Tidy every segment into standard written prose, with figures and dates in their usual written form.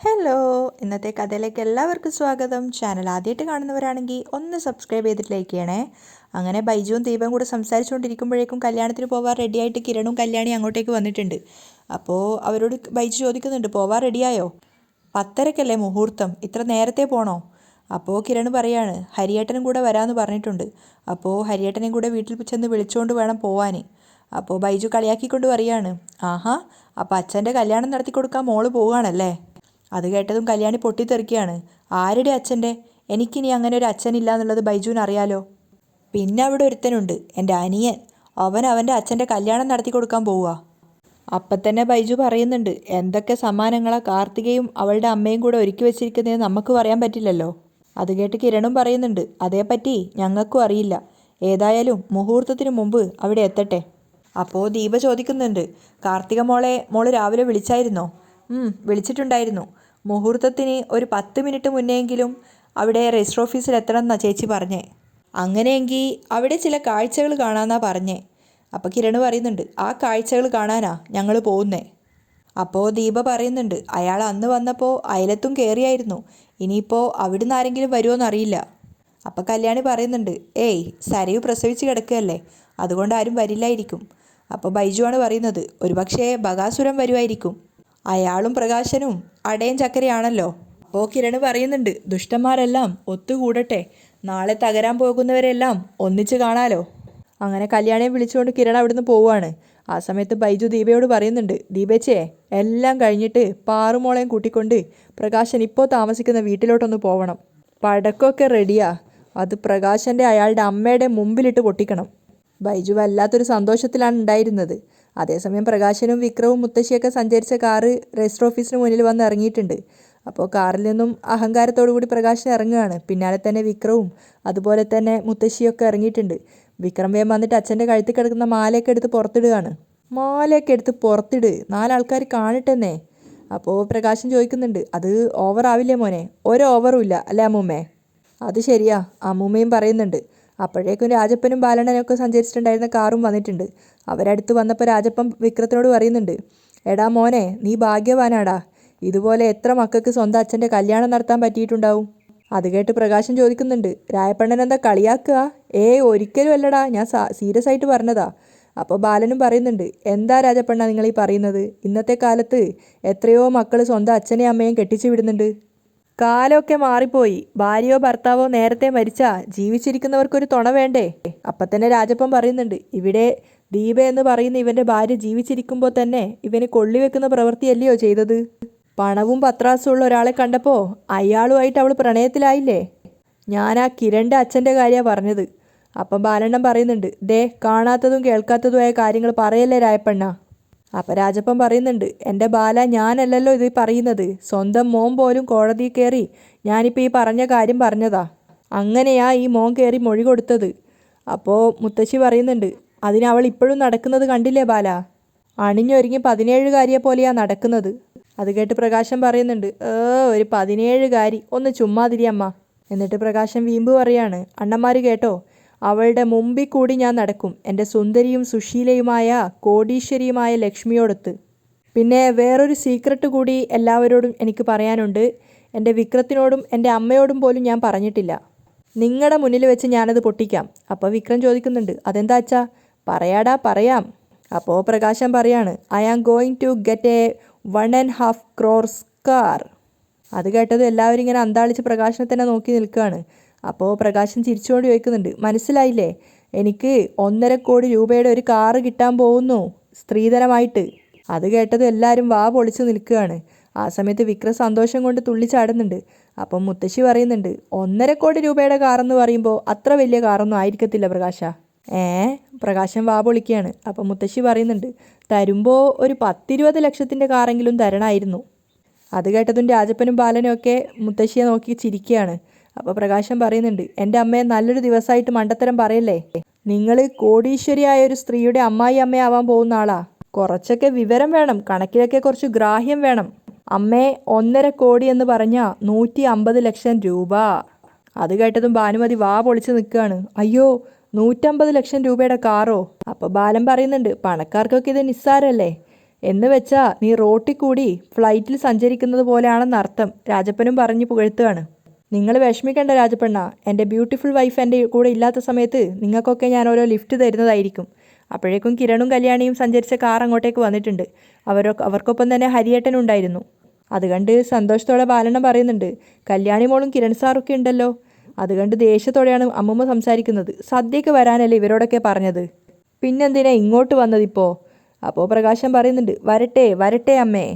Hello, ഇന്നത്തെ കഥയിലേക്ക് എല്ലാവർക്കും സ്വാഗതം. ചാനൽ ആദ്യമായിട്ട് കാണുന്നവരാണെങ്കിൽ ഒന്ന് സബ്സ്ക്രൈബ് ചെയ്തിട്ട് ലൈക്ക് ചെയ്യണേ. അങ്ങനെ ബൈജുവും ദീപയും കൂടെ സംസാരിച്ചുകൊണ്ടിരിക്കുമ്പോഴേക്കും കല്യാണത്തിന് പോവാൻ റെഡിയായിട്ട് കിരണും കല്യാണി അങ്ങോട്ടേക്ക് വന്നിട്ടുണ്ട്. അപ്പോൾ അവരോട് ബൈജു ചോദിക്കുന്നുണ്ട്, പോവാൻ റെഡിയായോ? 10:30-ക്കല്ലേ മുഹൂർത്തം, ഇത്ര നേരത്തെ പോണോ? അപ്പോൾ കിരൺ പറയാണ്, ഹരിയേട്ടനും കൂടെ വരാമെന്ന് പറഞ്ഞിട്ടുണ്ട്. അപ്പോൾ ഹരിയേട്ടനെയും കൂടെ വീട്ടിൽ ചെന്ന് വിളിച്ചുകൊണ്ട് വേണം പോവാൻ. അപ്പോൾ ബൈജു കളിയാക്കിക്കൊണ്ട് പറയാണ്, ആഹാ, അപ്പോൾ അച്ഛൻ്റെ കല്യാണം നടത്തി കൊടുക്കാൻ മോള് പോവുകയാണല്ലേ? അത് കേട്ടതും കല്യാണി പൊട്ടിത്തെറിക്കുകയാണ്. ആരുടെ അച്ഛൻ്റെ? എനിക്കിനി അങ്ങനെ ഒരു അച്ഛനില്ല എന്നുള്ളത് ബൈജുവിന് അറിയാലോ. പിന്നെ അവിടെ ഒരുത്തനുണ്ട്, എൻ്റെ അനിയൻ. അവൻ്റെ അച്ഛൻ്റെ കല്യാണം നടത്തി കൊടുക്കാൻ പോവുക. അപ്പം തന്നെ ബൈജു പറയുന്നുണ്ട്, എന്തൊക്കെ സമ്മാനങ്ങളാണ് കാർത്തികയും അവളുടെ അമ്മയും കൂടെ ഒരുക്കി വെച്ചിരിക്കുന്നതെന്ന് നമുക്ക് പറയാൻ പറ്റില്ലല്ലോ. അത് കേട്ട് കിരണും പറയുന്നുണ്ട്, അതേപ്പറ്റി ഞങ്ങൾക്കും അറിയില്ല. ഏതായാലും മുഹൂർത്തത്തിന് മുമ്പ് അവിടെ എത്തട്ടെ. അപ്പോൾ ദീപ ചോദിക്കുന്നുണ്ട്, കാർത്തിക മോള് രാവിലെ വിളിച്ചായിരുന്നോ? വിളിച്ചിട്ടുണ്ടായിരുന്നു. മുഹൂർത്തത്തിന് ഒരു 10 മിനിറ്റ് മുന്നെയെങ്കിലും അവിടെ രജിസ്റ്റർ ഓഫീസിൽ എത്തണം എന്നാണ് ചേച്ചി പറഞ്ഞേ. അങ്ങനെയെങ്കിൽ അവിടെ ചില കാഴ്ചകൾ കാണാമെന്നാണ് പറഞ്ഞേ. അപ്പോൾ കിരൺ പറയുന്നുണ്ട്, ആ കാഴ്ചകൾ കാണാനാ ഞങ്ങൾ പോകുന്നേ. അപ്പോൾ ദീപ പറയുന്നുണ്ട്, അയാൾ അന്ന് വന്നപ്പോൾ അയലത്തും കയറിയായിരുന്നു. ഇനിയിപ്പോൾ അവിടുന്ന് ആരെങ്കിലും വരുമോ അറിയില്ല. അപ്പോൾ കല്യാണി പറയുന്നുണ്ട്, ഏയ് സരയു പ്രസവിച്ച് കിടക്കുകയല്ലേ, അതുകൊണ്ട് ആരും വരില്ലായിരിക്കും. അപ്പോൾ ബൈജുവാണ് പറയുന്നത്, ഒരുപക്ഷേ ബകാസുരം വരുമായിരിക്കും. അയാളും പ്രകാശനും അടയും ചക്കരയാണല്ലോ. അപ്പോൾ കിരൺ പറയുന്നുണ്ട്, ദുഷ്ടന്മാരെല്ലാം ഒത്തുകൂടട്ടെ, നാളെ തകരാൻ പോകുന്നവരെല്ലാം ഒന്നിച്ച് കാണാലോ. അങ്ങനെ കല്യാണിയെ വിളിച്ചുകൊണ്ട് കിരൺ അവിടുന്ന് പോവുകയാണ്. ആ സമയത്ത് ബൈജു ദീപയോട് പറയുന്നുണ്ട്, ദീപച്ചേ, എല്ലാം കഴിഞ്ഞിട്ട് പാറുമോളെയും കൂട്ടിക്കൊണ്ട് പ്രകാശൻ ഇപ്പോൾ താമസിക്കുന്ന വീട്ടിലോട്ടൊന്ന് പോവണം. പടക്കമൊക്കെ റെഡിയാ, അത് പ്രകാശൻ്റെ അയാളുടെ അമ്മയുടെ മുമ്പിലിട്ട് പൊട്ടിക്കണം. ബൈജു വല്ലാത്തൊരു സന്തോഷത്തിലാണ് ഉണ്ടായിരുന്നത്. അതേസമയം പ്രകാശനും വിക്രവും മുത്തശ്ശിയൊക്കെ സഞ്ചരിച്ച കാറ് രജിസ്റ്റർ ഓഫീസിന് മുന്നിൽ വന്ന് ഇറങ്ങിയിട്ടുണ്ട്. അപ്പോൾ കാറിൽ നിന്നും അഹങ്കാരത്തോടു കൂടി പ്രകാശൻ ഇറങ്ങുകയാണ്. പിന്നാലെ തന്നെ വിക്രവും അതുപോലെ തന്നെ മുത്തശ്ശിയൊക്കെ ഇറങ്ങിയിട്ടുണ്ട്. വിക്രം വേഗം വന്നിട്ട് അച്ഛൻ്റെ കഴുത്തിൽ കിടക്കുന്ന മാലയൊക്കെ എടുത്ത് പുറത്തിടുകയാണ്. മാലയൊക്കെ എടുത്ത് പുറത്തിട്, 4 ആൾക്കാർ കാണട്ടെന്നേ. അപ്പോൾ പ്രകാശൻ ചോദിക്കുന്നുണ്ട്, അത് ഓവറാവില്ലേ മോനെ? ഒരു ഓവറും ഇല്ല അല്ലേ അമ്മൂമ്മേ? അത് ശരിയാ, അമ്മൂമ്മയും പറയുന്നുണ്ട്. അപ്പോഴേക്കും രാജപ്പനും ബാലണ്ണനൊക്കെ സഞ്ചരിച്ചിട്ടുണ്ടായിരുന്ന കാറും വന്നിട്ടുണ്ട്. അവരടുത്ത് വന്നപ്പോൾ രാജപ്പൻ വിക്രത്തിനോട് പറയുന്നുണ്ട്, എടാ മോനെ, നീ ഭാഗ്യവാനാടാ. ഇതുപോലെ എത്ര മക്കൾക്ക് സ്വന്തം അച്ഛൻ്റെ കല്യാണം നടത്താൻ പറ്റിയിട്ടുണ്ടാവും. അത് കേട്ട് പ്രകാശൻ ചോദിക്കുന്നുണ്ട്, രായപ്പണ്ണൻ എന്താ കളിയാക്കുക? ഒരിക്കലും അല്ലടാ, ഞാൻ സീരിയസ് ആയിട്ട് പറഞ്ഞതാ. അപ്പോൾ ബാലനും പറയുന്നുണ്ട്, എന്താ രാജപ്പണ്ണ നിങ്ങൾ ഈ പറയുന്നത്? ഇന്നത്തെ കാലത്ത് എത്രയോ മക്കൾ സ്വന്തം അച്ഛനെയും അമ്മയും കെട്ടിച്ചു വിടുന്നുണ്ട്. കാലമൊക്കെ മാറിപ്പോയി. ഭാര്യയോ ഭർത്താവോ നേരത്തെ മരിച്ചാ ജീവിച്ചിരിക്കുന്നവർക്കൊരു തുണ വേണ്ടേ? അപ്പം തന്നെ രാജപ്പൻ പറയുന്നുണ്ട്, ഇവിടെ ദീപ എന്ന് പറയുന്ന ഇവൻ്റെ ഭാര്യ ജീവിച്ചിരിക്കുമ്പോൾ തന്നെ ഇവന് കൊള്ളിവെക്കുന്ന പ്രവൃത്തിയല്ലയോ ചെയ്തത്? പണവും പത്രാസുള്ള ഒരാളെ കണ്ടപ്പോൾ അയാളുമായിട്ട് അവൾ പ്രണയത്തിലായില്ലേ? ഞാൻ ആ കിരണിൻ്റെ അച്ഛൻ്റെ കാര്യമാണ് പറഞ്ഞത്. അപ്പം ബാലണ്ണൻ പറയുന്നുണ്ട്, ദേ കാണാത്തതും കേൾക്കാത്തതുമായ കാര്യങ്ങൾ പറയല്ലേ രായപ്പണ്ണ. അപ്പം രാജപ്പൻ പറയുന്നുണ്ട്, എൻ്റെ ബാല, ഞാനല്ലല്ലോ ഇത് പറയുന്നത്. സ്വന്തം മോൻ പോലും കോടതിയിൽ കയറി ഞാനിപ്പോൾ ഈ പറഞ്ഞ കാര്യം പറഞ്ഞതാ. അങ്ങനെയാ ഈ മോൻ കയറി മൊഴി കൊടുത്തത്. അപ്പോൾ മുത്തശ്ശി പറയുന്നുണ്ട്, അതിനവൾ ഇപ്പോഴും നടക്കുന്നത് കണ്ടില്ലേ ബാല? അണിഞ്ഞൊരുങ്ങി 17കാരിയെ പോലെയാ നടക്കുന്നത്. അത് കേട്ട് പ്രകാശൻ പറയുന്നുണ്ട്, ഒരു 17കാരി, ഒന്ന് ചുമ്മാതിരിയമ്മ. എന്നിട്ട് പ്രകാശൻ വീമ്പ് പറയാണ്, അണ്ണന്മാർ കേട്ടോ, അവളുടെ മുമ്പിൽ കൂടി ഞാൻ നടക്കും, എൻ്റെ സുന്ദരിയും സുശീലയുമായ കോടീശ്വരിയുമായ ലക്ഷ്മിയോടൊത്ത്. പിന്നെ വേറൊരു സീക്രട്ട് കൂടി എല്ലാവരോടും എനിക്ക് പറയാനുണ്ട്. എൻ്റെ വിക്രത്തിനോടും എൻ്റെ അമ്മയോടും പോലും ഞാൻ പറഞ്ഞിട്ടില്ല. നിങ്ങളുടെ മുന്നിൽ വെച്ച് ഞാനത് പൊട്ടിക്കാം. അപ്പോൾ വിക്രം ചോദിക്കുന്നുണ്ട്, അതെന്താ അച്ഛാ? പറയാടാ, പറയാം. അപ്പോൾ പ്രകാശൻ പറയാണ്, I am going to get a 1.5 crores car. അത് കേട്ടത് എല്ലാവരും ഇങ്ങനെ അന്താളിച്ച് പ്രകാശനെ തന്നെ നോക്കി നിൽക്കുകയാണ്. അപ്പോൾ പ്രകാശൻ ചിരിച്ചുകൊണ്ട് ചോദിക്കുന്നുണ്ട്, മനസ്സിലായില്ലേ? എനിക്ക് 1.5 കോടി രൂപയുടെ ഒരു കാറ് കിട്ടാൻ പോകുന്നു, സ്ത്രീധനമായിട്ട്. അത് കേട്ടത് എല്ലാവരും വാ പൊളിച്ച് നിൽക്കുകയാണ്. ആ സമയത്ത് വിക്രം സന്തോഷം കൊണ്ട് തുള്ളിച്ചാടുന്നുണ്ട്. അപ്പം മുത്തശ്ശി പറയുന്നുണ്ട്, 1.5 കോടി രൂപയുടെ കാറെന്ന് പറയുമ്പോൾ അത്ര വലിയ കാറൊന്നും ആയിരിക്കത്തില്ല പ്രകാശ. പ്രകാശൻ വാ പൊളിക്കുകയാണ്. അപ്പം മുത്തശ്ശി പറയുന്നുണ്ട്, തരുമ്പോൾ ഒരു 10-20 ലക്ഷത്തിൻ്റെ കാറെങ്കിലും തരണമായിരുന്നു. അത് കേട്ടതും രാജപ്പനും ബാലനും ഒക്കെ മുത്തശ്ശിയെ നോക്കി ചിരിക്കുകയാണ്. അപ്പോൾ പ്രകാശൻ പറയുന്നുണ്ട്, എൻ്റെ അമ്മയെ നല്ലൊരു ദിവസമായിട്ട് മണ്ടത്തരം പറയല്ലേ. നിങ്ങൾ കോടീശ്വരിയായ ഒരു സ്ത്രീയുടെ അമ്മായി അമ്മയാവാൻ പോകുന്ന ആളാ. കുറച്ചൊക്കെ വിവരം വേണം, കണക്കിലൊക്കെ കുറച്ച് ഗ്രാഹ്യം വേണം. അമ്മേ, 1.5 കോടി എന്ന് പറഞ്ഞാൽ 150 ലക്ഷം രൂപ. അത് കേട്ടതും ഭാനുമതി വാ പൊളിച്ച് നിൽക്കുകയാണ്. അയ്യോ, 150 ലക്ഷം രൂപയുടെ കാറോ? അപ്പോൾ ബാലൻ പറയുന്നുണ്ട്, പണക്കാർക്കൊക്കെ ഇത് നിസ്സാരല്ലേ. എന്ന് വെച്ചാ നീ റോട്ടിൽ കൂടി ഫ്ലൈറ്റിൽ സഞ്ചരിക്കുന്നത് പോലെയാണെന്ന് അർത്ഥം. രാജപ്പനും പറഞ്ഞു പുകഴ്ത്തുകയാണ്. നിങ്ങൾ വിഷമിക്കേണ്ട രാജപ്പണ്ണ, എൻ്റെ ബ്യൂട്ടിഫുൾ വൈഫ് എൻ്റെ കൂടെ ഇല്ലാത്ത സമയത്ത് നിങ്ങൾക്കൊക്കെ ഞാൻ ഓരോ ലിഫ്റ്റ് തരുന്നതായിരിക്കും. അപ്പോഴേക്കും കിരണും കല്യാണിയും സഞ്ചരിച്ച കാർ അങ്ങോട്ടേക്ക് വന്നിട്ടുണ്ട്. അവർക്കൊപ്പം തന്നെ ഹരിയേട്ടനുണ്ടായിരുന്നു. അത് കണ്ട് സന്തോഷത്തോടെ ബാലണ്ണൻ പറയുന്നുണ്ട്, കല്യാണി മോളും കിരൺ സാറൊക്കെ ഉണ്ടല്ലോ. അത് കണ്ട് ദേഷ്യത്തോടെയാണ് അമ്മമ്മ സംസാരിക്കുന്നത്. സദ്യക്ക് വരാനല്ലേ ഇവരോടൊക്കെ പറഞ്ഞത്, പിന്നെന്തിനാ ഇങ്ങോട്ട് വന്നതിപ്പോൾ? അപ്പോൾ പ്രകാശം പറയുന്നുണ്ട്, വരട്ടെ വരട്ടെ അമ്മേ.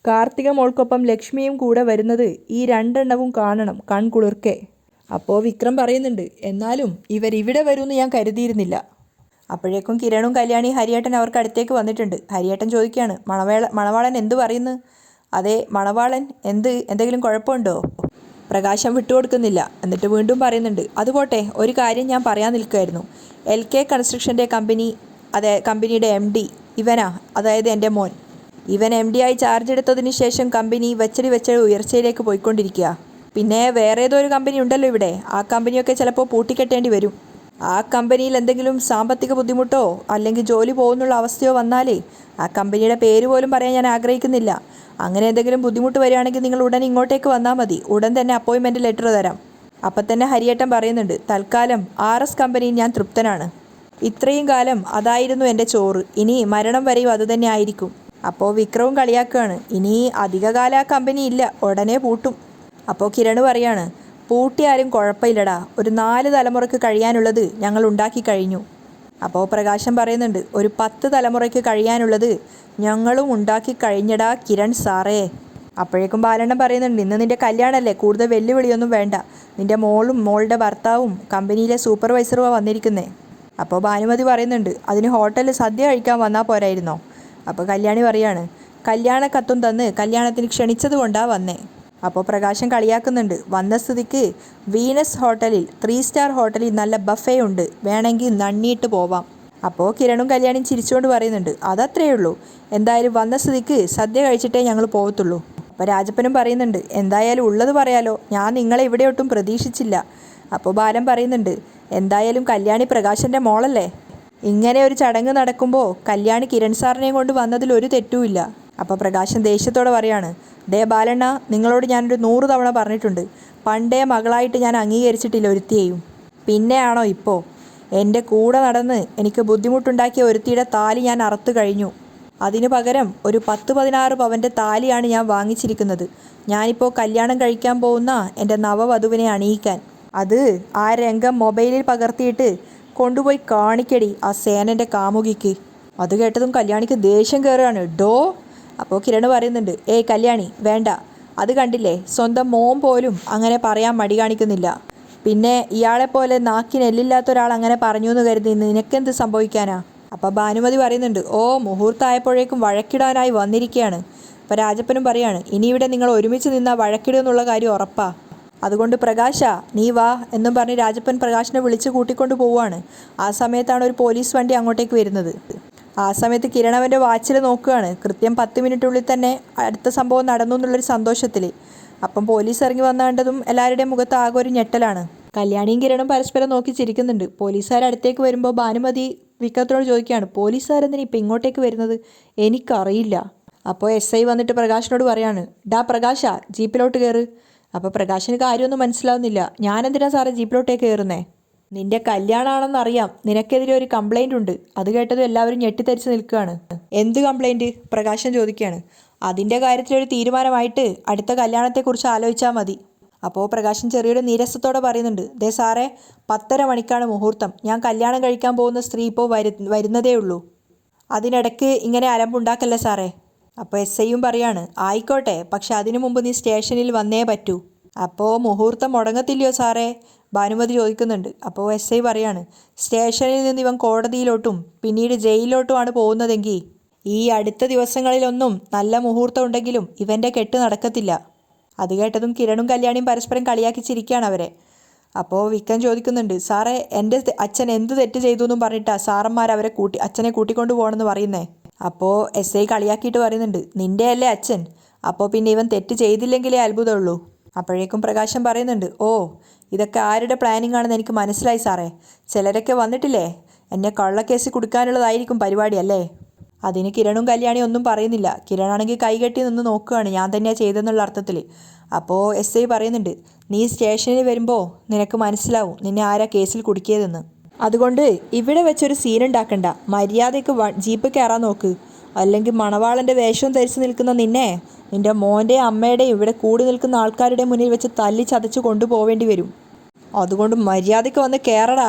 കാർത്തിക മോൾക്കൊപ്പം ലക്ഷ്മിയും കൂടെ വരുന്നത് ഈ രണ്ടെണ്ണവും കാണണം കൺകുളിർക്കെ. അപ്പോൾ വിക്രം പറയുന്നുണ്ട്, എന്നാലും ഇവരിവിടെ വരുമെന്ന് ഞാൻ കരുതിയിരുന്നില്ല. അപ്പോഴേക്കും കിരണും കല്യാണി ഹരിയേട്ടൻ അവർക്ക് അടുത്തേക്ക് വന്നിട്ടുണ്ട്. ഹരിയേട്ടൻ ചോദിക്കുകയാണ്, മണവാളൻ എന്ത് പറയുന്നു? അതെ മണവാളൻ, എന്തെങ്കിലും കുഴപ്പമുണ്ടോ? പ്രകാശം വിട്ടുകൊടുക്കുന്നില്ല. എന്നിട്ട് വീണ്ടും പറയുന്നുണ്ട്, അതുപോട്ടെ, ഒരു കാര്യം ഞാൻ പറയാൻ നിൽക്കുമായിരുന്നു. LK കൺസ്ട്രക്ഷൻ്റെ കമ്പനിയുടെ MD ഇവനാ, അതായത് എൻ്റെ മോൻ. ഇവൻ MD ആയി ചാർജ് എടുത്തതിന് ശേഷം കമ്പനി വെച്ചടി ഉയർച്ചയിലേക്ക് പോയിക്കൊണ്ടിരിക്കുക. പിന്നെ വേറെ ഏതോ ഒരു കമ്പനി ഉണ്ടല്ലോ ഇവിടെ, ആ കമ്പനിയൊക്കെ ചിലപ്പോൾ പൂട്ടിക്കെട്ടേണ്ടി വരും. ആ കമ്പനിയിൽ എന്തെങ്കിലും സാമ്പത്തിക ബുദ്ധിമുട്ടോ അല്ലെങ്കിൽ ജോലി പോകുന്നുള്ള അവസ്ഥയോ വന്നാലേ ആ കമ്പനിയുടെ പേര് പോലും പറയാൻ ഞാൻ ആഗ്രഹിക്കുന്നില്ല. അങ്ങനെ എന്തെങ്കിലും ബുദ്ധിമുട്ട് വരികയാണെങ്കിൽ നിങ്ങൾ ഉടൻ ഇങ്ങോട്ടേക്ക് വന്നാൽ മതി. ഉടൻ തന്നെ അപ്പോയിൻമെൻറ്റ് ലെറ്റർ തരാം. അപ്പം തന്നെ ഹരിയേട്ടൻ പറയുന്നുണ്ട്, തൽക്കാലം RS കമ്പനിയിൽ ഞാൻ തൃപ്തനാണ്. ഇത്രയും കാലം അതായിരുന്നു എൻ്റെ ചോറ്, ഇനി മരണം വരെയും അതുതന്നെ ആയിരിക്കും. അപ്പോൾ വിക്രവും കളിയാക്കുകയാണ്, ഇനി അധികകാലം ആ കമ്പനി ഇല്ല, ഉടനെ പൂട്ടും. അപ്പോൾ കിരൺ പറയാണ്, പൂട്ടിയാലും കുഴപ്പമില്ലടാ, ഒരു 4 തലമുറയ്ക്ക് കഴിയാനുള്ളത് ഞങ്ങൾ ഉണ്ടാക്കി കഴിഞ്ഞു. അപ്പോൾ പ്രകാശം പറയുന്നുണ്ട്, ഒരു 10 തലമുറയ്ക്ക് കഴിയാനുള്ളത് ഞങ്ങളും ഉണ്ടാക്കി കഴിഞ്ഞടാ കിരൺ സാറേ. അപ്പോഴേക്കും ബാലണ്ണൻ പറയുന്നുണ്ട്, ഇന്ന് നിൻ്റെ കല്യാണമല്ലേ, കൂടുതൽ വെല്ലുവിളിയൊന്നും വേണ്ട. നിൻ്റെ മോളും മോളുടെ ഭർത്താവും കമ്പനിയിലെ സൂപ്പർവൈസറുമാണ് വന്നിരിക്കുന്നത്. അപ്പോൾ ഭാനുമതി പറയുന്നുണ്ട്, അതിന് ഹോട്ടലിൽ സദ്യ കഴിക്കാൻ വന്നാൽ പോരായിരുന്നോ? അപ്പോൾ കല്യാണി പറയാണ്, കല്യാണ കത്തും തന്ന് കല്യാണത്തിന് ക്ഷണിച്ചത് കൊണ്ടാണ് വന്നേ. അപ്പോൾ പ്രകാശം കളിയാക്കുന്നുണ്ട്, വന്ന സ്ഥിതിക്ക് വീനസ് ഹോട്ടലിൽ 3 സ്റ്റാർ ഹോട്ടലിൽ നല്ല ബഫേ ഉണ്ട്, വേണമെങ്കിൽ നണ്ണിയിട്ട് പോവാം. അപ്പോൾ കിരണും കല്യാണിയും ചിരിച്ചുകൊണ്ട് പറയുന്നുണ്ട്, അതത്രയേ ഉള്ളൂ, എന്തായാലും വന്ന സ്ഥിതിക്ക് സദ്യ കഴിച്ചിട്ടേ ഞങ്ങൾ പോകത്തുള്ളൂ. അപ്പോൾ രാജപ്പനും പറയുന്നുണ്ട്, എന്തായാലും ഉള്ളത് പറയാലോ, ഞാൻ നിങ്ങളെ ഇവിടെ ഒട്ടും പ്രതീക്ഷിച്ചില്ല. അപ്പോൾ ബാലൻ പറയുന്നുണ്ട്, എന്തായാലും കല്യാണി പ്രകാശൻ്റെ മോളല്ലേ, ഇങ്ങനെ ഒരു ചടങ്ങ് നടക്കുമ്പോൾ കല്യാണി കിരൺ സാറിനെയും കൊണ്ട് വന്നതിൽ ഒരു തെറ്റുമില്ല. അപ്പോൾ പ്രകാശൻ ദേഷ്യത്തോടെ പറയാണ്, ദേ ബാലണ്ണ, നിങ്ങളോട് ഞാനൊരു 100 തവണ പറഞ്ഞിട്ടുണ്ട്, പണ്ടേ മകളായിട്ട് ഞാൻ അംഗീകരിച്ചിട്ടില്ല ഒരുത്തിയെയും. പിന്നെയാണോ ഇപ്പോൾ? എൻ്റെ കൂടെ നടന്ന് എനിക്ക് ബുദ്ധിമുട്ടുണ്ടാക്കിയ ഒരുത്തിയുടെ താലി ഞാൻ അറുത്തു കഴിഞ്ഞു. അതിനു പകരം ഒരു 10-16 പവൻ്റെ താലിയാണ് ഞാൻ വാങ്ങിച്ചിരിക്കുന്നത്, ഞാനിപ്പോൾ കല്യാണം കഴിക്കാൻ പോകുന്ന എൻ്റെ നവവധുവിനെ അണിയിക്കാൻ. അത് ആ രംഗം മൊബൈലിൽ പകർത്തിയിട്ട് കൊണ്ടുപോയി കാണിക്കടി ആ സേനൻ്റെ കാമുകിക്ക്. അത് കേട്ടതും കല്യാണിക്ക് ദേഷ്യം കയറുകയാണ്, ഡോ. അപ്പോൾ കിരൺ പറയുന്നുണ്ട്, ഏയ് കല്യാണി വേണ്ട, അത് കണ്ടില്ലേ, സ്വന്തം മോൻ പോലും അങ്ങനെ പറയാൻ മടി കാണിക്കുന്നില്ല. പിന്നെ ഇയാളെപ്പോലെ നാക്കിനെല്ലില്ലാത്ത ഒരാൾ അങ്ങനെ പറഞ്ഞു എന്ന് കരുതി നിനക്കെന്ത് സംഭവിക്കാനാ? അപ്പോൾ ഭാനുമതി പറയുന്നുണ്ട്, ഓ മുഹൂർത്തമായപ്പോഴേക്കും വഴക്കിടാനായി വന്നിരിക്കുകയാണ്. അപ്പോൾ രാജപ്പനും പറയാണ്, ഇനി ഇവിടെ നിങ്ങൾ ഒരുമിച്ച് നിന്നാൽ വഴക്കിടുമെന്നുള്ള കാര്യം ഉറപ്പാ. അതുകൊണ്ട് പ്രകാശ നീ വാ എന്നും പറഞ്ഞ് രാജപ്പൻ പ്രകാശിനെ വിളിച്ച് കൂട്ടിക്കൊണ്ട് പോവുകയാണ്. ആ സമയത്താണ് ഒരു പോലീസ് വണ്ടി അങ്ങോട്ടേക്ക് വരുന്നത്. ആ സമയത്ത് കിരൺ അവൻ്റെ വാച്ചിൽ നോക്കുകയാണ്. കൃത്യം 10 മിനിറ്റുള്ളിൽ തന്നെ അടുത്ത സംഭവം നടന്നു എന്നുള്ളൊരു സന്തോഷത്തിൽ. അപ്പം പോലീസ് ഇറങ്ങി വന്ന കണ്ടതും എല്ലാവരുടെയും മുഖത്ത് ആകെ ഒരു ഞെട്ടലാണ്. കല്യാണിയും കിരണും പരസ്പരം നോക്കി ചിരിക്കുന്നുണ്ട്. പോലീസുകാർ അടുത്തേക്ക് വരുമ്പോൾ ഭാനുമതി വിക്രത്തോട് ചോദിക്കുകയാണ്, പോലീസുകാരെന്തിനാ ഇപ്പം ഇങ്ങോട്ടേക്ക് വരുന്നത്? എനിക്കറിയില്ല. അപ്പോൾ SI വന്നിട്ട് പ്രകാശിനോട് പറയാണ്, ഡാ പ്രകാശ, ജീപ്പിലോട്ട് കയറ്. അപ്പോൾ പ്രകാശിന് കാര്യമൊന്നും മനസ്സിലാവുന്നില്ല. ഞാനെന്തിനാ സാറേ ജീപ്പിലോട്ടേക്ക് കയറുന്നേ? നിന്റെ കല്യാണമാണെന്നറിയാം, നിനക്കെതിരെ ഒരു കംപ്ലൈൻ്റ് ഉണ്ട്. അത് കേട്ടതും എല്ലാവരും ഞെട്ടിത്തരിച്ച് നിൽക്കുകയാണ്. എന്ത് കംപ്ലൈൻറ്റ്? പ്രകാശൻ ചോദിക്കുകയാണ്. അതിൻ്റെ കാര്യത്തിലൊരു തീരുമാനമായിട്ട് അടുത്ത കല്യാണത്തെക്കുറിച്ച് ആലോചിച്ചാൽ മതി. അപ്പോൾ പ്രകാശൻ ചെറിയൊരു നീരസത്തോടെ പറയുന്നുണ്ട്, ദേ സാറേ, 10:30 മണിക്കാണ് മുഹൂർത്തം. ഞാൻ കല്യാണം കഴിക്കാൻ പോകുന്ന സ്ത്രീ ഇപ്പോൾ വരുന്നതേ ഉള്ളൂ. അതിനിടയ്ക്ക് ഇങ്ങനെ അലമ്പുണ്ടാക്കല്ലേ സാറേ. അപ്പോൾ SIയും പറയാണ്, ആയിക്കോട്ടെ, പക്ഷെ അതിനു മുമ്പ് നീ സ്റ്റേഷനിൽ വന്നേ പറ്റൂ. അപ്പോൾ മുഹൂർത്തം മുടങ്ങത്തില്ലയോ സാറേ? ഭാനുമതി ചോദിക്കുന്നുണ്ട്. അപ്പോൾ SI പറയാണ്, സ്റ്റേഷനിൽ നിന്ന് ഇവൻ കോടതിയിലോട്ടും പിന്നീട് ജയിലിലോട്ടുമാണ് പോകുന്നതെങ്കിൽ ഈ അടുത്ത ദിവസങ്ങളിലൊന്നും നല്ല മുഹൂർത്തം ഉണ്ടെങ്കിലും ഇവൻ്റെ കെട്ട് നടക്കത്തില്ല. അത് കേട്ടതും കിരണും കല്യാണിയും പരസ്പരം കളിയാക്കി ചിരിക്കുകയാണ് അവരെ. അപ്പോൾ വിക്രം ചോദിക്കുന്നുണ്ട്, സാറേ, എൻ്റെ അച്ഛൻ എന്ത് തെറ്റ് ചെയ്തു എന്നും പറഞ്ഞിട്ടാണ് സാറന്മാർ അച്ഛനെ കൂട്ടിക്കൊണ്ട് പോകണമെന്ന് പറയുന്നേ. അപ്പോൾ SI കളിയാക്കിയിട്ട് പറയുന്നുണ്ട്, നിൻ്റെ അല്ലേ അച്ഛൻ, അപ്പോൾ പിന്നെ ഇവൻ തെറ്റ് ചെയ്തില്ലെങ്കിലേ അത്ഭുതമുള്ളൂ. അപ്പോഴേക്കും പ്രകാശം പറയുന്നുണ്ട്, ഓ ഇതൊക്കെ ആരുടെ പ്ലാനിങ് ആണെന്ന് എനിക്ക് മനസ്സിലായി സാറേ. ചിലരൊക്കെ വന്നിട്ടില്ലേ, എന്നെ കള്ളക്കേസിൽ കൊടുക്കാനുള്ളതായിരിക്കും പരിപാടി അല്ലേ? അതിന് കിരണും കല്യാണി ഒന്നും പറയുന്നില്ല. കിരണാണെങ്കിൽ കൈകെട്ടി നിന്ന് നോക്കുകയാണ്, ഞാൻ തന്നെയാണ് ചെയ്തതെന്നുള്ള അർത്ഥത്തിൽ. അപ്പോൾ എസ് ഐ പറയുന്നുണ്ട്, നീ സ്റ്റേഷനിൽ വരുമ്പോൾ നിനക്ക് മനസ്സിലാവും നിന്നെ ആരാ കേസിൽ കുടുക്കിയതെന്ന്. അതുകൊണ്ട് ഇവിടെ വെച്ചൊരു സീനുണ്ടാക്കണ്ട, മര്യാദയ്ക്ക് ജീപ്പ് കയറാൻ നോക്ക്. അല്ലെങ്കിൽ മണവാളൻ്റെ വേഷവും ധരിച്ച് നിൽക്കുന്ന നിന്റെ മോൻ്റെയും അമ്മയുടെയും ഇവിടെ കൂടി നിൽക്കുന്ന ആൾക്കാരുടെ മുന്നിൽ വെച്ച് തല്ലി ചതച്ച് കൊണ്ടുപോവേണ്ടി വരും. അതുകൊണ്ട് മര്യാദയ്ക്ക് വന്ന് കയറടാ.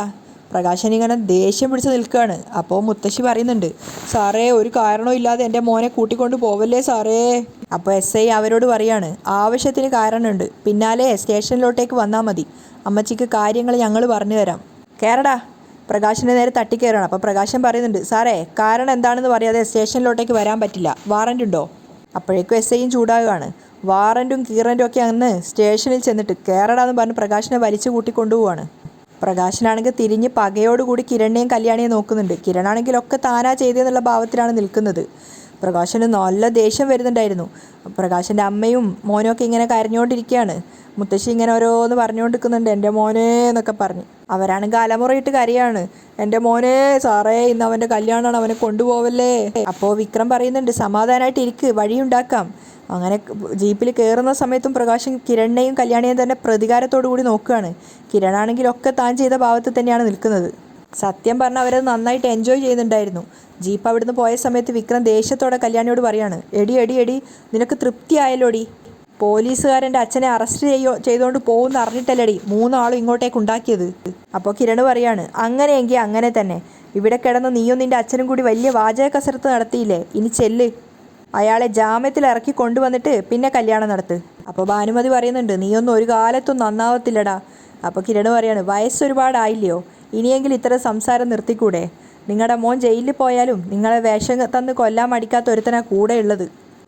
പ്രകാശൻ ഇങ്ങനെ ദേഷ്യം പിടിച്ച് നിൽക്കുകയാണ്. അപ്പോൾ മുത്തശ്ശി പറയുന്നുണ്ട്, സാറേ ഒരു കാരണവും ഇല്ലാതെ എൻ്റെ മോനെ കൂട്ടിക്കൊണ്ട് പോവല്ലേ സാറേ. അപ്പോൾ എസ് ഐ അവരോട് പറയാണ്, ആവശ്യത്തിന് കാരണമുണ്ട്, പിന്നാലെ സ്റ്റേഷനിലോട്ടേക്ക് വന്നാൽ മതി, അമ്മച്ചിക്ക് കാര്യങ്ങൾ ഞങ്ങൾ പറഞ്ഞു തരാം, കയറടാ. പ്രകാശിൻ്റെ നേരെ തട്ടിക്കയറണം. അപ്പോൾ പ്രകാശൻ പറയുന്നുണ്ട്, സാറേ കാരണം എന്താണെന്ന് പറയാതെ സ്റ്റേഷനിലോട്ടേക്ക് വരാൻ പറ്റില്ല, വാറൻ്റ് ഉണ്ടോ? അപ്പോഴേക്കും എസ് ഐയും ചൂടാകുകയാണ്. വാറൻറ്റും കീറൻറ്റും ഒക്കെ അന്ന് സ്റ്റേഷനിൽ ചെന്നിട്ട് കയറടാന്ന് പറഞ്ഞ് പ്രകാശിനെ വലിച്ചു കൂട്ടിക്കൊണ്ടുപോവാണ്. പ്രകാശനാണെങ്കിൽ തിരിഞ്ഞ് പകയോടുകൂടി കിരണിനെയും കല്യാണിയെ നോക്കുന്നുണ്ട്. കിരണാണെങ്കിലൊക്കെ താനാ ചെയ്തതെന്നുള്ള ഭാവത്തിലാണ് നിൽക്കുന്നത്. പ്രകാശന് നല്ല ദേഷ്യം വരുന്നുണ്ടായിരുന്നു. പ്രകാശൻ്റെ അമ്മയും മോനും ഒക്കെ ഇങ്ങനെ കരഞ്ഞുകൊണ്ടിരിക്കുകയാണ്. മുത്തശ്ശി ഇങ്ങനെ ഓരോന്ന് പറഞ്ഞുകൊണ്ടിരിക്കുന്നുണ്ട്, എൻ്റെ മോനെ എന്നൊക്കെ പറഞ്ഞ്. അവരാണെങ്കിൽ അലമുറയിട്ട് കരയാണ്, എൻ്റെ മോനെ സാറേ ഇന്ന് അവൻ്റെ കല്യാണമാണ്, അവനെ കൊണ്ടുപോവല്ലേ. അപ്പോൾ വിക്രം പറയുന്നുണ്ട്, സമാധാനമായിട്ട് ഇരിക്ക്, വഴിയുണ്ടാക്കാം. അങ്ങനെ ജീപ്പിൽ കയറുന്ന സമയത്തും പ്രകാശൻ കിരണിനെയും കല്യാണിയെയും തന്നെ പ്രതികാരത്തോടു കൂടി നോക്കുകയാണ്. കിരണാണെങ്കിലൊക്കെ താൻ ചെയ്ത ഭാവത്തിൽ തന്നെയാണ് നിൽക്കുന്നത്. സത്യം പറഞ്ഞാൽ അവരത് നന്നായിട്ട് എൻജോയ് ചെയ്യുന്നുണ്ടായിരുന്നു. ജീപ്പ് അവിടുന്ന് പോയ സമയത്ത് വിക്രം ദേഷ്യത്തോടെ കല്യാണിയോട് പറയാണ്, എടി നിനക്ക് തൃപ്തിയായല്ലോടി, പോലീസുകാരൻ്റെ അച്ഛനെ അറസ്റ്റ് ചെയ്തുകൊണ്ട് പോകുമെന്ന് അറിഞ്ഞിട്ടല്ലടി 3 ആളും ഇങ്ങോട്ടേക്ക് ഉണ്ടാക്കിയത്. അപ്പോൾ കിരൺ പറയാണ്, അങ്ങനെയെങ്കിൽ അങ്ങനെ തന്നെ, ഇവിടെ കിടന്ന് നീയും നിൻ്റെ അച്ഛനും കൂടി വലിയ വാചക കസരത്ത് നടത്തിയില്ലേ, ഇനി ചെല്ല്, അയാളെ ജാമ്യത്തിൽ ഇറക്കി കൊണ്ടുവന്നിട്ട് പിന്നെ കല്യാണം നടത്ത്. അപ്പോൾ ഭാനുമതി പറയുന്നുണ്ട്, നീയൊന്നും ഒരു കാലത്തും നന്നാവത്തില്ലടാ. അപ്പോൾ കിരൺ പറയാണ്, വയസ്സൊരുപാടായില്ലയോ, ഇനിയെങ്കിലും ഇത്തരം സംസാരം നിർത്തിക്കൂടെ, നിങ്ങളുടെ മോൻ ജയിലിൽ പോയാലും നിങ്ങളെ വേഷം തന്ന് കൊല്ലാൻ മടിക്കാത്ത ഒരുത്തനാ കൂടെ ഉള്ളത്,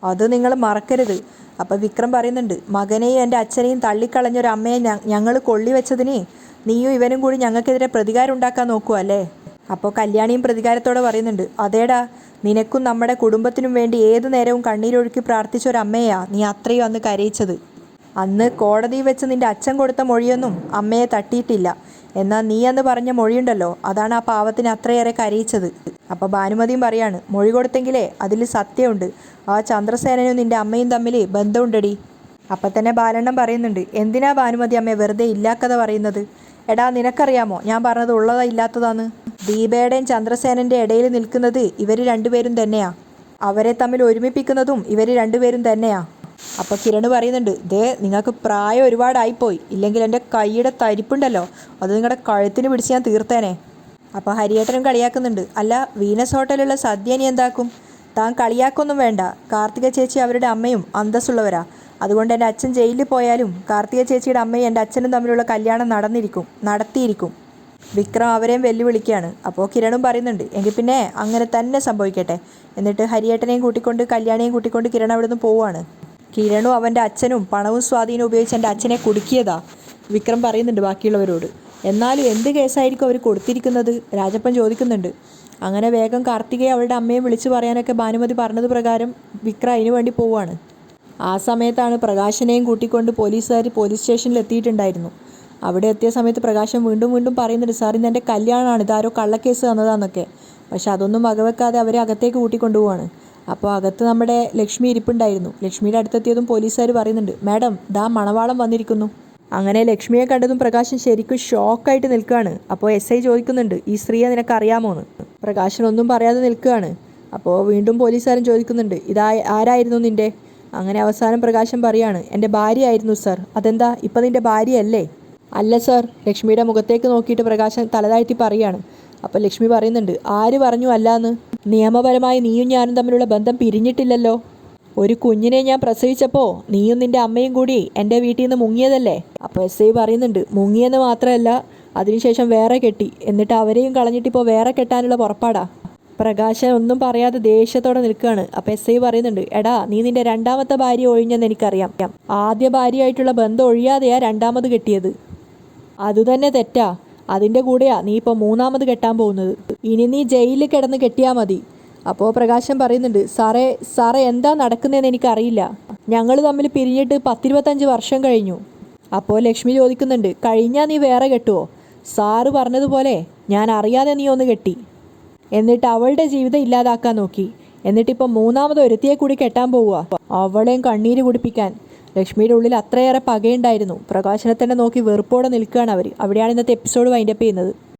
അത് നിങ്ങൾ മറക്കരുത്. അപ്പോൾ വിക്രം പറയുന്നുണ്ട്, മകനെയും എൻ്റെ അച്ഛനെയും തള്ളിക്കളഞ്ഞൊരു അമ്മയെ ഞങ്ങൾ കൊള്ളിവെച്ചതിന് നീയും ഇവനും കൂടി ഞങ്ങൾക്കെതിരെ പ്രതികാരം ഉണ്ടാക്കാൻ നോക്കുവല്ലേ. അപ്പോൾ കല്യാണിയും പ്രതികാരത്തോടെ പറയുന്നുണ്ട്, അതേടാ, നിനക്കും നമ്മുടെ കുടുംബത്തിനും വേണ്ടി ഏതു നേരവും കണ്ണീരൊഴുക്കി പ്രാർത്ഥിച്ചൊരമ്മയാ നീ അത്രയും അന്ന് കരയിച്ചത്. അന്ന് കോടതിയിൽ വെച്ച് നിൻ്റെ അച്ഛൻ കൊടുത്ത മൊഴിയൊന്നും അമ്മയെ തട്ടിയിട്ടില്ല, എന്നാൽ നീ അന്ന് പറഞ്ഞ മൊഴിയുണ്ടല്ലോ, അതാണ് ആ പാവത്തിന് അത്രയേറെ കരയിച്ചത്. അപ്പോൾ ഭാനുമതിയും പറയാണ്, മൊഴി കൊടുത്തെങ്കിലേ അതിൽ സത്യമുണ്ട്, ആ ചന്ദ്രസേനനും നിൻ്റെ അമ്മയും തമ്മിൽ ബന്ധമുണ്ടടി. അപ്പം തന്നെ ബാലണ്ണം പറയുന്നുണ്ട്, എന്തിനാ ഭാനുമതി അമ്മയെ വെറുതെ ഇല്ലാക്കഥ പറയുന്നത്, എടാ നിനക്കറിയാമോ ഞാൻ പറഞ്ഞത് ഉള്ളതാ ഇല്ലാത്തതാന്ന്. ദീപയുടെയും ചന്ദ്രസേനൻ്റെ ഇടയിൽ നിൽക്കുന്നത് ഇവർ രണ്ടുപേരും തന്നെയാ, അവരെ തമ്മിൽ ഒരുമിപ്പിക്കുന്നതും ഇവർ രണ്ടുപേരും തന്നെയാ. അപ്പോൾ കിരൺ പറയുന്നുണ്ട്, ദേ നിങ്ങൾക്ക് പ്രായം ഒരുപാടായിപ്പോയി, ഇല്ലെങ്കിൽ എൻ്റെ കൈയുടെ തരിപ്പുണ്ടല്ലോ അത് നിങ്ങളുടെ കഴുത്തിന് പിടിച്ച് ഞാൻ തീർത്തേനെ. അപ്പോൾ ഹരിയേട്ടനും കളിയാക്കുന്നുണ്ട്, അല്ല വീനസ് ഹോട്ടലുള്ള സദ്യ ഇനി എന്താക്കും, താൻ കളിയാക്കൊന്നും വേണ്ട, കാർത്തിക ചേച്ചി അവരുടെ അമ്മയും അന്തസ്സുള്ളവരാ, അതുകൊണ്ട് എൻ്റെ അച്ഛൻ ജയിലിൽ പോയാലും കാർത്തിക ചേച്ചിയുടെ അമ്മയും എൻ്റെ അച്ഛനും തമ്മിലുള്ള കല്യാണം നടത്തിയിരിക്കും. വിക്രം അവരെയും വെല്ലുവിളിക്കുകയാണ്. അപ്പോൾ കിരണും പറയുന്നുണ്ട്, എങ്കിൽ പിന്നെ അങ്ങനെ തന്നെ സംഭവിക്കട്ടെ. എന്നിട്ട് ഹരിയേട്ടനെയും കൂട്ടിക്കൊണ്ട് കല്യാണിയെയും കൂട്ടിക്കൊണ്ട് കിരൺ അവിടെ നിന്ന് പോവുകയാണ്. കിരണും അവൻ്റെ അച്ഛനും പണവും സ്വാധീനം ഉപയോഗിച്ച് എൻ്റെ അച്ഛനെ കുടുക്കിയതാ വിക്രം പറയുന്നുണ്ട് ബാക്കിയുള്ളവരോട്. എന്നാലും എന്ത് കേസായിരിക്കും അവർ കൊടുത്തിരിക്കുന്നത്, രാജപ്പൻ ചോദിക്കുന്നുണ്ട്. അങ്ങനെ വേഗം കാർത്തികയെ അവളുടെ അമ്മയെ വിളിച്ചു പറയാനൊക്കെ ഭാനുമതി പറഞ്ഞത് പ്രകാരം വിക്രം അതിനു വേണ്ടി പോവുകയാണ്. ആ സമയത്താണ് പ്രകാശനെയും കൂട്ടിക്കൊണ്ട് പോലീസുകാർ പോലീസ് സ്റ്റേഷനിൽ എത്തിയിട്ടുണ്ടായിരുന്നു. അവിടെ എത്തിയ സമയത്ത് പ്രകാശൻ വീണ്ടും പറയുന്നുണ്ട്, സാർ ഇന്ന് എൻ്റെ കല്യാണമാണ്, ഇതാരോ കള്ളക്കേസ് തന്നതാന്നൊക്കെ. പക്ഷെ അതൊന്നും വകവെക്കാതെ അവരെ അകത്തേക്ക് കൂട്ടിക്കൊണ്ടുപോവാണ്. അപ്പോൾ അകത്ത് നമ്മുടെ ലക്ഷ്മി ഇരിപ്പുണ്ടായിരുന്നു. ലക്ഷ്മിയുടെ അടുത്തെത്തിയതും പോലീസുകാർ പറയുന്നുണ്ട്, മാഡം ദാ മണവാളം വന്നിരിക്കുന്നു. അങ്ങനെ ലക്ഷ്മിയെ കണ്ടതും പ്രകാശൻ ശരിക്കും ഷോക്കായിട്ട് നിൽക്കുകയാണ്. അപ്പോൾ എസ് ഐ ചോദിക്കുന്നുണ്ട്, ഈ സ്ത്രീയെ നിനക്ക് അറിയാമോന്ന്. പ്രകാശൻ ഒന്നും പറയാതെ നിൽക്കുകയാണ്. അപ്പോൾ വീണ്ടും പോലീസുകാരൻ ചോദിക്കുന്നുണ്ട്, ആരായിരുന്നു നിൻ്റെ? അങ്ങനെ അവസാനം പ്രകാശൻ പറയാണ്, എൻ്റെ ഭാര്യയായിരുന്നു സർ. അതെന്താ ഇപ്പം നിൻ്റെ ഭാര്യയല്ലേ? അല്ല സർ. ലക്ഷ്മിയുടെ മുഖത്തേക്ക് നോക്കിയിട്ട് പ്രകാശൻ തലതാഴ്ത്തി പറയാണ്. അപ്പോൾ ലക്ഷ്മി പറയുന്നുണ്ട്, ആര് പറഞ്ഞു അല്ലാന്ന്? നിയമപരമായി നീയും ഞാനും തമ്മിലുള്ള ബന്ധം പിരിഞ്ഞിട്ടില്ലല്ലോ. ഒരു കുഞ്ഞിനെ ഞാൻ പ്രസവിച്ചപ്പോൾ നീയും നിൻ്റെ അമ്മയും കൂടി എൻ്റെ വീട്ടിൽ നിന്ന് മുങ്ങിയതല്ലേ? അപ്പോൾ എസ് ഐ പറയുന്നുണ്ട്, മുങ്ങിയെന്ന് മാത്രമല്ല അതിനുശേഷം വേറെ കെട്ടി, എന്നിട്ട് അവരെയും കളഞ്ഞിട്ടിപ്പോൾ വേറെ കെട്ടാനുള്ള പുറപ്പാടാ. പ്രകാശൻ ഒന്നും പറയാതെ ദേഷ്യത്തോടെ നിൽക്കുകയാണ്. അപ്പോൾ എസ് ഐ പറയുന്നുണ്ട്, എടാ നീ നിൻ്റെ രണ്ടാമത്തെ ഭാര്യ ഒഴിഞ്ഞെന്ന് എനിക്കറിയാം. ആദ്യ ഭാര്യയായിട്ടുള്ള ബന്ധം ഒഴിയാതെയാ രണ്ടാമത് കെട്ടിയത്. അതുതന്നെ തെറ്റാ. അതിൻ്റെ കൂടെയാ നീ ഇപ്പോൾ മൂന്നാമത് കെട്ടാൻ പോകുന്നത്. ഇനി നീ ജയിലിൽ കിടന്ന് കെട്ടിയാൽ മതി. അപ്പോൾ പ്രകാശൻ പറയുന്നുണ്ട്, സാറേ എന്താ നടക്കുന്നതെന്ന് എനിക്കറിയില്ല. ഞങ്ങൾ തമ്മിൽ പിരിഞ്ഞിട്ട് 10-25 വർഷം കഴിഞ്ഞു. അപ്പോൾ ലക്ഷ്മി ചോദിക്കുന്നുണ്ട്, കഴിഞ്ഞാൽ നീ വേറെ കെട്ടുമോ? സാറ് പറഞ്ഞതുപോലെ ഞാൻ അറിയാതെ നീ ഒന്ന് കെട്ടി, എന്നിട്ട് അവളുടെ ജീവിതം ഇല്ലാതാക്കാൻ നോക്കി. എന്നിട്ടിപ്പോൾ മൂന്നാമത് ഒരുത്തിയെ കൂടി കെട്ടാൻ പോവുക, അവളെയും കണ്ണീര് കുടിപ്പിക്കാൻ. ലക്ഷ്മിയുടെ ഉള്ളിൽ അത്രയേറെ പകയുണ്ടായിരുന്നു. പ്രകാശനെ തന്നെ നോക്കി വെറുപ്പോടെ നിൽക്കുകയാണ് അവർ. അവിടെയാണ് ഇന്നത്തെ എപ്പിസോഡ് വൈൻഡപ്പ് ചെയ്യുന്നത്.